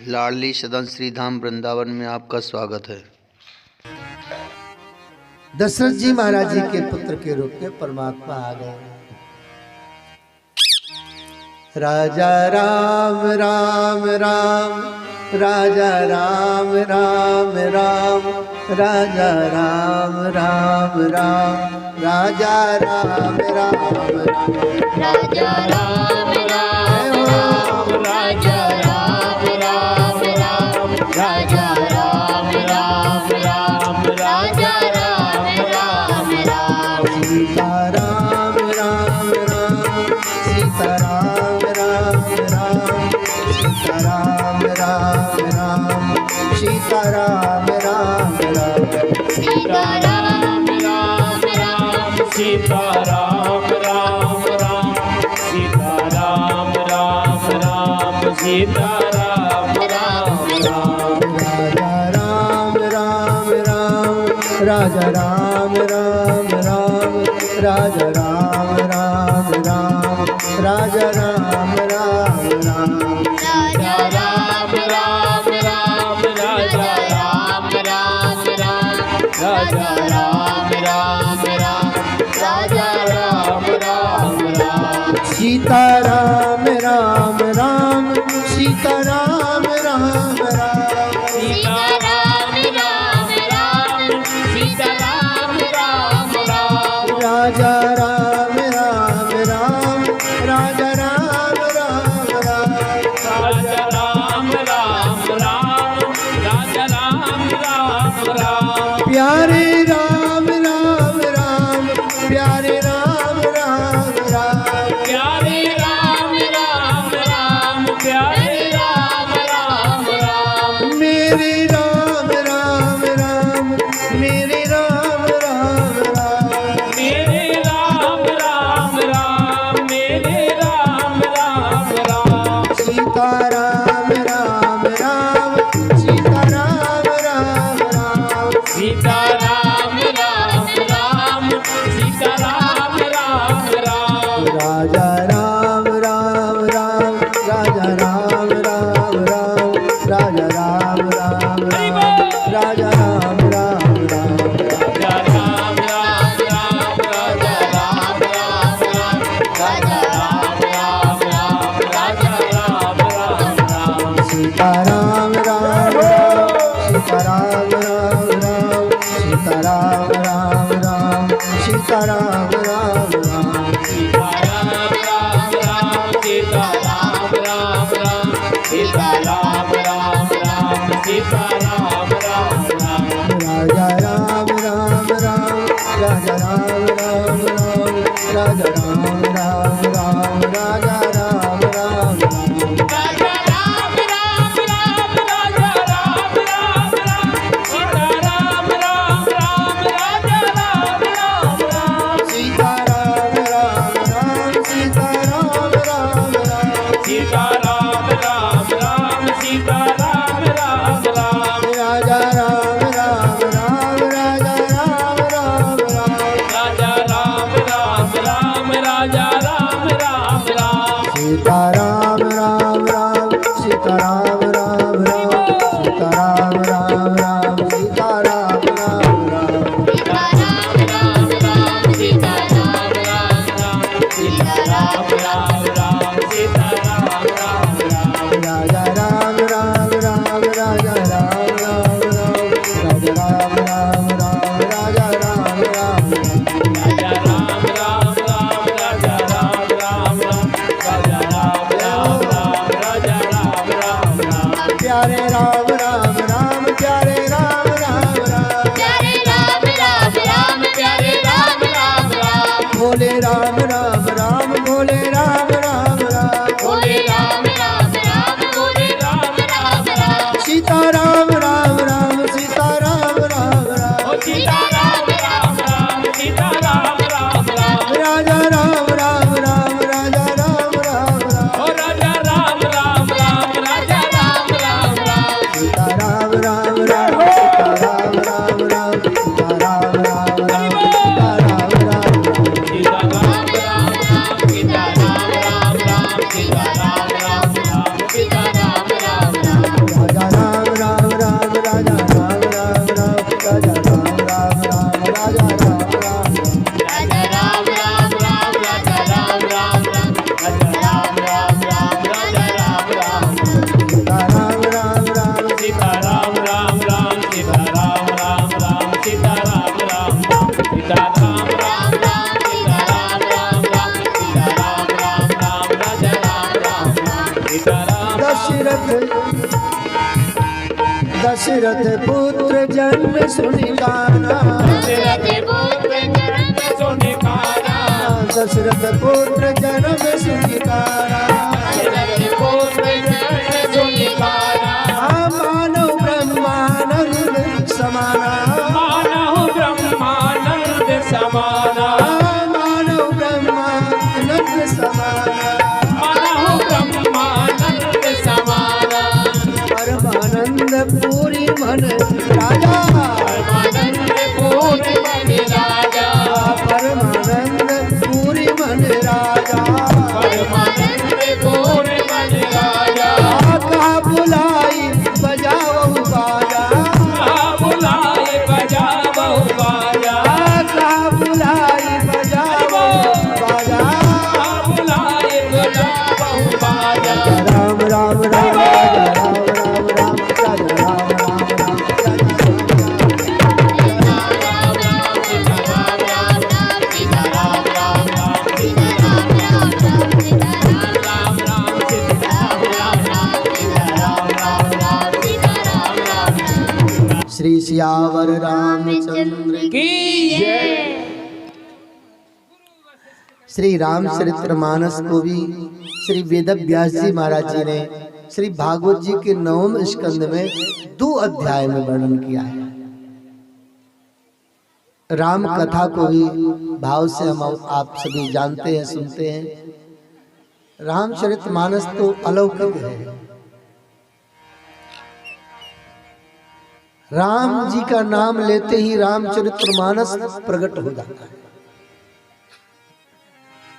लाडली सदन श्री धाम वृंदावन में आपका स्वागत है। दशरथ जी महाराज जी के पुत्र के रूप में परमात्मा आ गए। राजा राम राम राम, राजा राम राम राम, राजा राम राम राम, राजा राम राम राम, राजा राम राम राम, राजा राम राम राम, राजा राम राम राम, राजा राम राम राम, सीता राम राम राम, सीता राम राम राम, सीता राम राम राम, सीता राम राम राम, सीता राम राम राम, सीता राम राम राम, सीता राम राम राम, सीता राम राम राम, राजा राम राम राम, राजा राम राम राम, राजा राम राम राम, राजा राम राम राम, राजा राम राम राम, राजा राम राम राम, राजा राम राम राम, सीता राम राम राम, सीता राम राम राम, सीता राम राम राम, सीता राम राम राम, राजा राम राम राम, राजा राम राम राम, राजा राम राम राम, राजा राम राम राम, प्यारे राम राम राम, प्यारे राम राम राम, प्यारे राम राम राम, प्यारे राम राम राम, मेरे राम राम राम, मेरे राम राम राम, मेरे राम राम राम, मेरे राम राम राम, सीता राम राम राम, सीता राम राम राम, सीता राम राम राम, सीता राम राम राम, राजा राम राम राम, राजा राम राम राम, राजा राम राम राम, राजा राम राम राम, राजा राम राम राम, राजा राम राम राम, राजा राम राम राम, राजा राम राम राम, सीता राम राम राम, सीता राम राम राम, सीता राम राम राम, सीता राम राम राम, सीता राम राम राम, सीता राम राम राम, सीता राम राम राम, सीता राम राम राम, राजा राम राम राम, राजा राम राम राम, राजा राम राम राम, राजा राम राम राम, राजा राम राम राम, राजा राम राम राम, सीता राम राम राम, राजा राम राम राम, सीता राम राम राम, सीता राम राम राम, सीता राम राम राम, सीता राम राम राम, राजा राम राम राम, राजा राम राम राम, राजा राम राम राम, राजा राम राम राम, सीता राम राम राम, सीता राम राम राम, सीता राम राम राम, सीता राम राम राम, सीता राम राम राम, सीता राम राम राम, सीता राम राम राम, सीता राम राम राम, राजा राम राम राम, राजा राम राम राम, राजा राम राम राम, राजा राम राम राम, राजा राम राम राम, राजा राम राम राम, राजा राम राम राम, राजा राम राम राम, प्यारे राम राम राम, प्यारे राम राम राम, प्यारे राम राम राम, प्यारे राम राम राम, भोले राम राम राम, भोले राम राम राम, भोले राम राम राम, भोले राम राम राम, सीता राम राम राम, सीता राम राम राम, ओ सीता राम राम राम, सीता राम राम राम, राजा राम राम राम, राजा राम राम राम, ओ राजा राम राम राम, राजा राम राम राम, दशरथ पुत्र जन्म सुनि काना दशरथ पुत्र जन्म सुनि काना दशरथ पुत्र जन्म सुनि काना दशरथ पुत्र जन्म सुनि काना मानव ब्रह्मानंद समाना मानव ब्रह्मानंद समाना मानव ब्रह्मानंद समाना मानव ब्रह्मानंद समाना परमानंद पूरी मन राजा परमानंद पूर्ण मन राजा परमानंद पूरी मन राजा परमानंद पूर्ण मन राजा कहा बुलाई बजाओ बाजा बुलाए बजाओ बाजा कहा बुलाई बजाओ बाजा बुलाए बजाओ बाजा राम राम राम राजा राम राम राम राजा राम राम श्री सियावर रामचंद्र की जय। श्री रामचरितमानस को भी श्री वेद व्यास जी महाराज जी ने श्री भागवत जी के 9वें स्कंद में 2 अध्याय में वर्णन किया है। राम कथा को भी भाव से हम आप सभी जानते हैं, सुनते हैं। रामचरितमानस तो अलौकिक है। राम जी का नाम लेते ही रामचरितमानस प्रकट हो जाता है।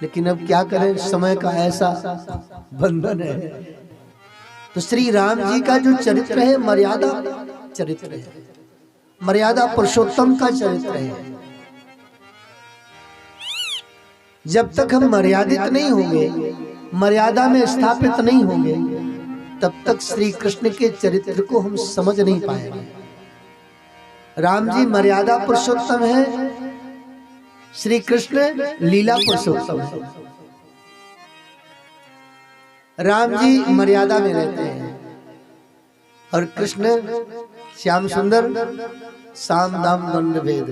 लेकिन अब क्या करें, समय का ऐसा बंधन है। तो श्री राम जी का जो चरित्र है मर्यादा चरित्र है, मर्यादा पुरुषोत्तम का चरित्र है। जब तक हम मर्यादित नहीं होंगे, मर्यादा में स्थापित नहीं होंगे, तब तक श्री कृष्ण के चरित्र को हम समझ नहीं पाएंगे। राम जी मर्यादा पुरुषोत्तम है, श्री कृष्ण लीला पुरुषोत्तम है। राम जी मर्यादा में रहते हैं और कृष्ण श्याम सुंदर साम दाम दंड भेद।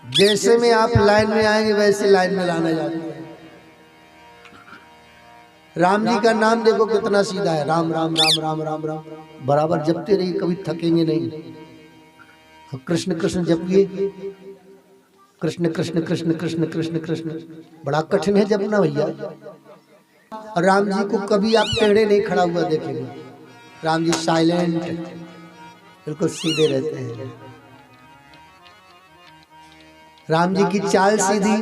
जैसे में आप लाइन में आएंगे वैसे लाइन में लाना जाते हैं। राम जी का नाम देखो कितना सीधा है, राम राम राम राम राम राम, बराबर जपते रहिए, कभी थकेंगे नहीं। कृष्ण कृष्ण जपिए, कृष्ण कृष्ण कृष्ण कृष्ण कृष्ण कृष्ण, बड़ा कठिन है जपना भैया। और राम जी को कभी आप टेढ़े नहीं खड़ा हुआ देखेंगे। राम जी साइलेंट, बिल्कुल सीधे रहते हैं। राम जी की चाल सीधी,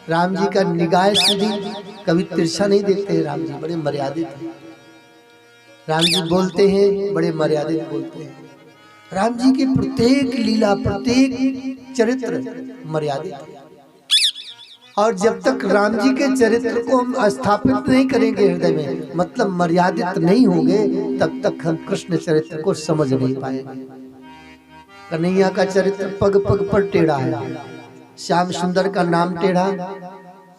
राम जी का निगाह सीधी, कभी तिरछा नहीं देखते हैं। राम जी बड़े मर्यादित हैं। राम जी बोलते हैं बड़े मर्यादित बोलते हैं। राम जी की प्रत्येक लीला, प्रत्येक चरित्र मर्यादित है। और जब तक राम जी के चरित्र को हम स्थापित नहीं करेंगे हृदय में, मतलब मर्यादित नहीं होंगे, तब तक हम कृष्ण चरित्र को समझ नहीं पाएंगे। कन्हैया का चरित्र पग पग पर टेढ़ा है। श्याम सुंदर का नाम टेढ़ा,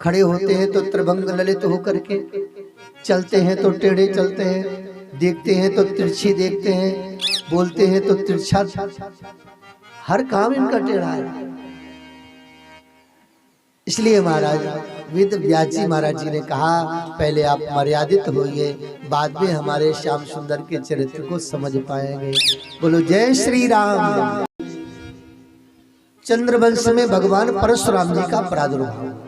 खड़े होते हैं तो त्रिभंग ललित होकर के, चलते हैं तो टेढ़े चलते हैं, देखते हैं तो तिरछी देखते हैं, बोलते हैं तो तिरछा, हर काम इनका टेढ़ा है। इसलिए महाराज वेद व्यास जी महाराज जी ने कहा, पहले आप मर्यादित होइए, बाद में हमारे श्याम सुंदर के चरित्र को समझ पाएंगे। बोलो जय श्री राम। चंद्रवंश में भगवान परशुराम जी का प्रादुर्भाव।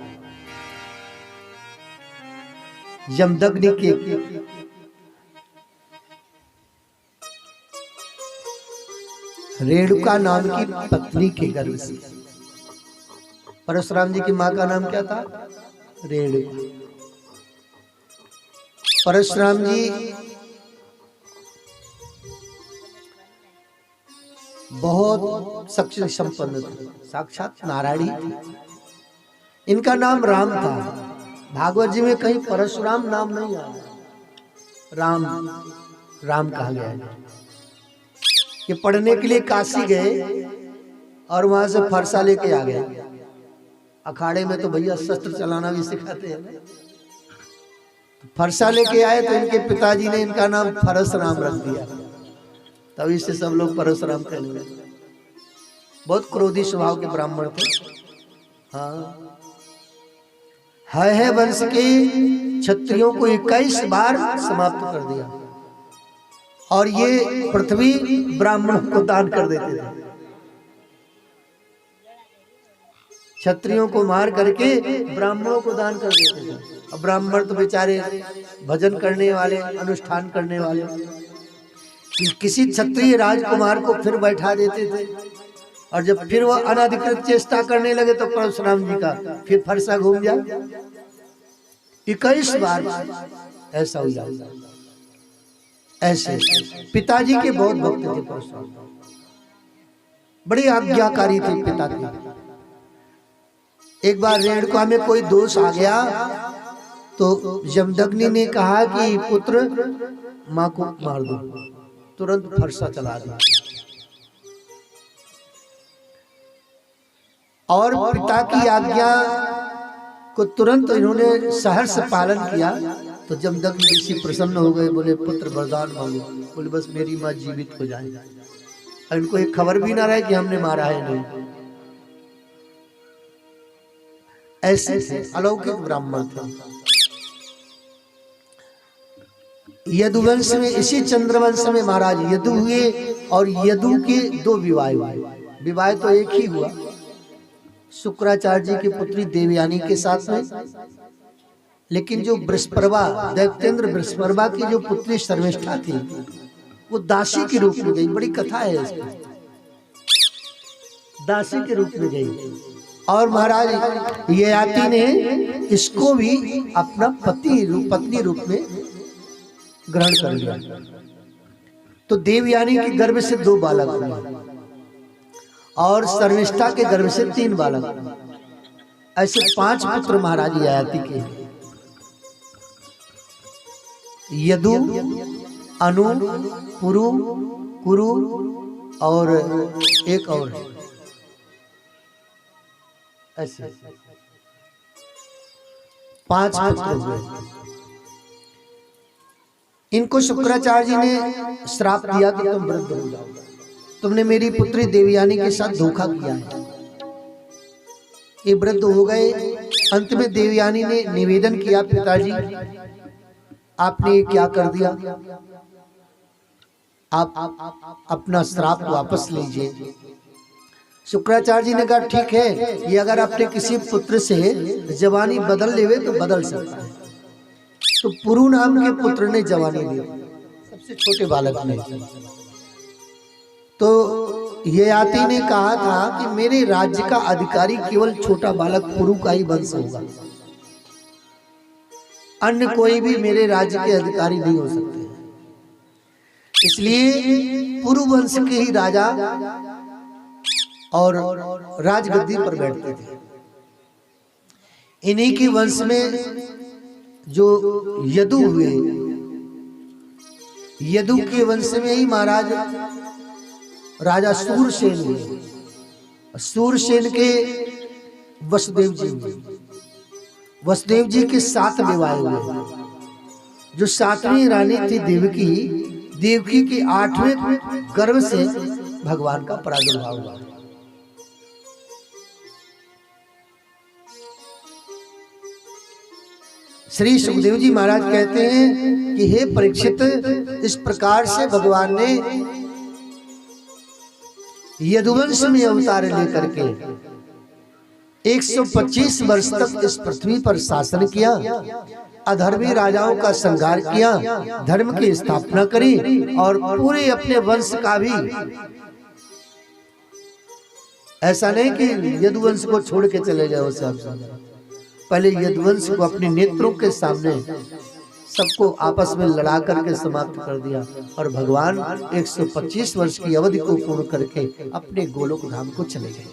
यमदग्नि के रेणुका नाम की पत्नी के गर्भ से, परशुराम जी की मां का नाम क्या था? रेणुका। परशुराम जी बहुत शक्ति संपन्न थे, साक्षात नारायणी थी। इनका नाम राम था। भागवत जी में कहीं परशुराम नाम नहीं आया, राम राम कहा गया है। ये पढ़ने के लिए काशी गए और वहां से फरसा लेके आ गए। अखाड़े में तो भैया शस्त्र चलाना भी सिखाते हैं। फरसा लेके आए तो इनके पिताजी ने इनका नाम परशुराम रख दिया, तभी से सब लोग परशुराम कहने लगे। बहुत क्रोधी स्वभाव के ब्राह्मण थे। हाँ, है वंश के क्षत्रियों को 21 बार समाप्त कर दिया और ये पृथ्वी ब्राह्मणों को दान कर देते थे। क्षत्रियों को मार करके ब्राह्मणों को दान कर देते थे। अब ब्राह्मण तो बेचारे भजन करने वाले, अनुष्ठान करने वाले, किसी क्षत्रिय राजकुमार को फिर बैठा देते थे और जब फिर वह अनाधिकृत चेष्टा करने लगे तो परशुराम जी का फिर फरसा घूम जाए। 21 बार ऐसा हो जाता। ऐसे पिताजी के बहुत भक्त थे परशुराम, बड़े आज्ञाकारी थे पिता के। एक बार रेणुका में कोई दोष आ गया तो जमदग्नि ने कहा कि पुत्र मां को मार दो, तुरंत फरसा चला दिया और पिता की आज्ञा को तुरंत इन्होंने सहर्ष पालन किया। तो जमदग्नि ऋषि प्रसन्न हो गए, बोले पुत्र वरदान मांगो। बोले बस मेरी माँ जीवित हो जाए, और इनको एक खबर भी ना रहे कि हमने मारा है नहीं। ऐसे थे, अलौकिक ब्राह्मण थे। यदुवंश में, इसी चंद्रवंश में महाराज यदु हुए और यदु के 2 विवाह हुए। विवाह तो एक ही हुआ, शुक्राचार्य जी की पुत्री देवयानी के साथ में, लेकिन जो बृहस्पति दैत्येंद्र बृहस्पति की जो पुत्री शर्मिष्ठा थी वो दासी के रूप में गई। बड़ी कथा है इसकी, दासी के रूप में गई और महाराज ययाति ने इसको भी अपना पत्नी रूप में ग्रहण कर लिया। तो देवयानी के गर्भ से 2 बालक हुए और शर्मिष्ठा के गर्भ से 3 बालक। ऐसे 5 पुत्र महाराज ययाति के, यदु, अनु, पुरु, कुरु और एक और, ऐसे 5 पुत्र हुए। इनको शुक्राचार्य जी ने श्राप दिया कि तुम वृद्ध हो जाओ, तुमने मेरी पुत्री देवयानी के साथ धोखा किया है। ये वृद्ध हो गए। अंत में देवयानी ने निवेदन किया, पिताजी आपने ये क्या कर दिया, आप अपना श्राप वापस लीजिए। शुक्राचार्य जी ने कहा ठीक है, ये अगर आपने किसी पुत्र से जवानी बदल लेवे तो बदल सकता है। तो पुरु नाम के पुत्र ने जवानी ली, सबसे छोटे बालक ने। तो ययाति ने कहा था कि मेरे राज्य का अधिकारी केवल छोटा बालक पुरु का ही वंश होगा, अन्य कोई भी मेरे राज्य के अधिकारी नहीं हो सकते। इसलिए पुरु वंश के ही राजा और राजगद्दी पर बैठते थे। इन्हीं के वंश में जो यदु हुए, यदु के वंश में ही महाराज राजा सूरसेन हुए। सूरसेन के वसुदेव जी हुए। वसुदेव जी के 7 विवाह हुए। जो 7वीं रानी थी देवकी, देवकी के 8वें गर्भ से भगवान का प्रादुर्भाव हुआ। श्री सुखदेव जी महाराज कहते हैं कि हे परीक्षित, इस प्रकार से भगवान ने यदुवंश में अवतार लेकर के 125 वर्ष तक इस पृथ्वी पर शासन किया, अधर्मी राजाओं का संहार किया, धर्म की स्थापना करी और पूरे अपने वंश का भी, ऐसा नहीं कि यदुवंश को छोड़ के चले गए उसे, पहले यदुवंश को अपने नेत्रों के सामने सबको आपस में लड़ा करके समाप्त कर दिया और भगवान 125 वर्ष की अवधि को पूर्ण करके अपने गोलोक धाम को चले गए।